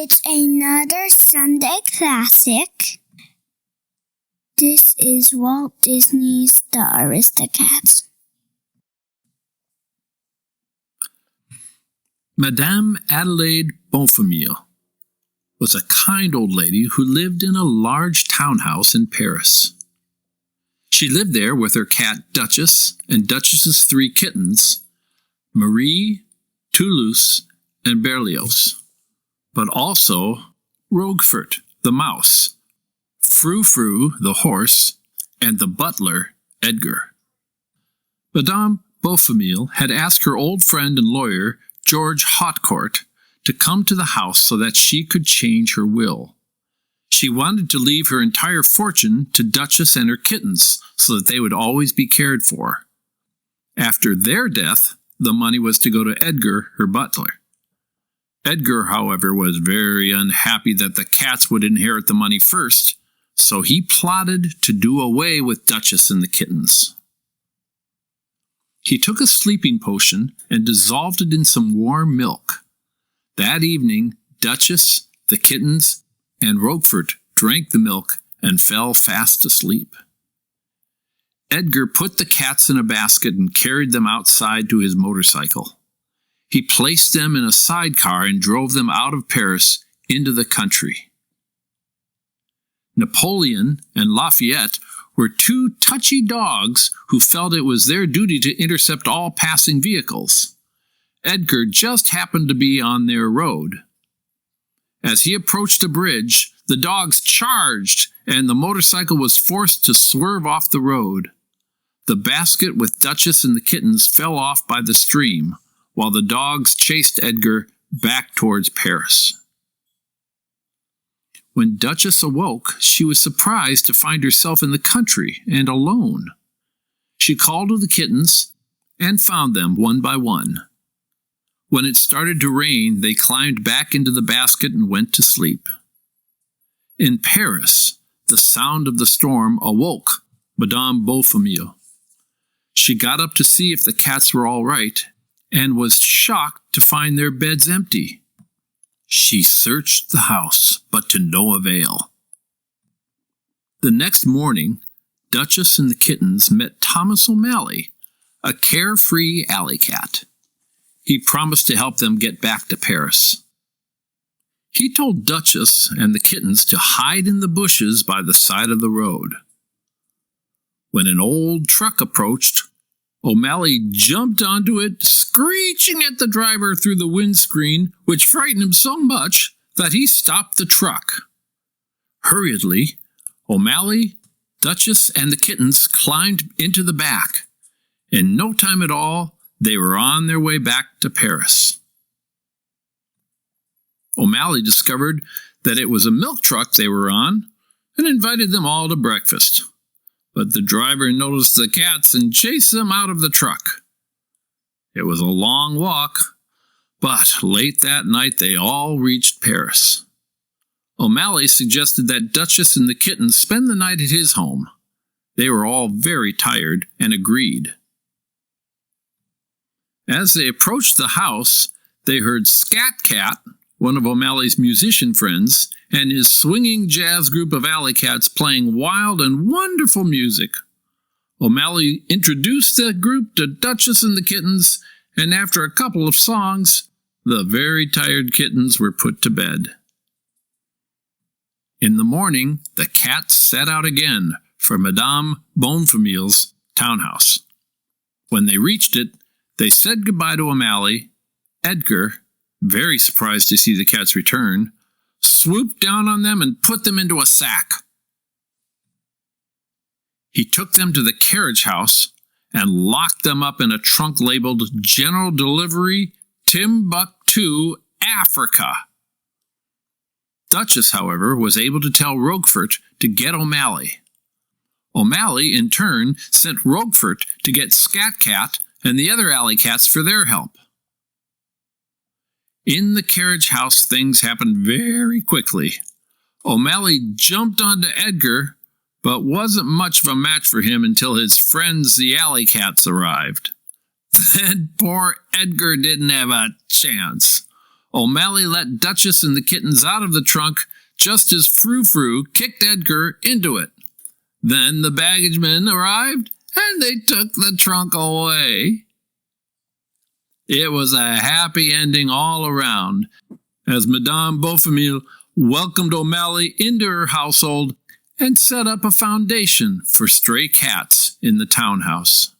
It's another Sunday classic. This is Walt Disney's The Aristocats. Madame Adelaide Bonfamille was a kind old lady who lived in a large townhouse in Paris. She lived there with her cat Duchess and Duchess's 3 kittens, Marie, Toulouse, and Berlioz, but also Roquefort, the mouse, Frou-Frou, the horse, and the butler, Edgar. Madame Bonfamille had asked her old friend and lawyer, George Hotcourt, to come to the house so that she could change her will. She wanted to leave her entire fortune to Duchess and her kittens so that they would always be cared for. After their death, the money was to go to Edgar, her butler. Edgar, however, was very unhappy that the cats would inherit the money first, so he plotted to do away with Duchess and the kittens. He took a sleeping potion and dissolved it in some warm milk. That evening, Duchess, the kittens, and Roquefort drank the milk and fell fast asleep. Edgar put the cats in a basket and carried them outside to his motorcycle. He placed them in a sidecar and drove them out of Paris into the country. Napoleon and Lafayette were 2 touchy dogs who felt it was their duty to intercept all passing vehicles. Edgar just happened to be on their road. As he approached a bridge, the dogs charged, and the motorcycle was forced to swerve off the road. The basket with Duchess and the kittens fell off by the stream, while the dogs chased Edgar back towards Paris. When Duchess awoke, she was surprised to find herself in the country and alone. She called to the kittens and found them one by one. When it started to rain, they climbed back into the basket and went to sleep. In Paris, the sound of the storm awoke Madame Bonfamille. She got up to see if the cats were all right and was shocked to find their beds empty. She searched the house, but to no avail. The next morning, Duchess and the kittens met Thomas O'Malley, a carefree alley cat. He promised to help them get back to Paris. He told Duchess and the kittens to hide in the bushes by the side of the road. When an old truck approached, O'Malley jumped onto it, screeching at the driver through the windscreen, which frightened him so much that he stopped the truck. Hurriedly, O'Malley, Duchess, and the kittens climbed into the back. In no time at all, they were on their way back to Paris. O'Malley discovered that it was a milk truck they were on and invited them all to breakfast. But the driver noticed the cats and chased them out of the truck. It was a long walk, but late that night they all reached Paris. O'Malley suggested that Duchess and the kittens spend the night at his home. They were all very tired and agreed. As they approached the house, they heard Scat Cat, one of O'Malley's musician friends, and his swinging jazz group of alley cats playing wild and wonderful music. O'Malley introduced the group to Duchess and the kittens, and after a couple of songs, the very tired kittens were put to bed. In the morning, the cats set out again for Madame Bonfamille's townhouse. When they reached it, they said goodbye to O'Malley. Edgar, very surprised to see the cats return, swooped down on them and put them into a sack. He took them to the carriage house and locked them up in a trunk labeled General Delivery, Timbuktu, Africa. Duchess, however, was able to tell Roquefort to get O'Malley. O'Malley, in turn, sent Roquefort to get Scat Cat and the other alley cats for their help. In the carriage house, things happened very quickly. O'Malley jumped onto Edgar, but wasn't much of a match for him until his friends the alley cats arrived. Then poor Edgar didn't have a chance. O'Malley let Duchess and the kittens out of the trunk just as Frou-Frou kicked Edgar into it. Then the baggage men arrived, and they took the trunk away. It was a happy ending all around, as Madame Beaufamil welcomed O'Malley into her household and set up a foundation for stray cats in the townhouse.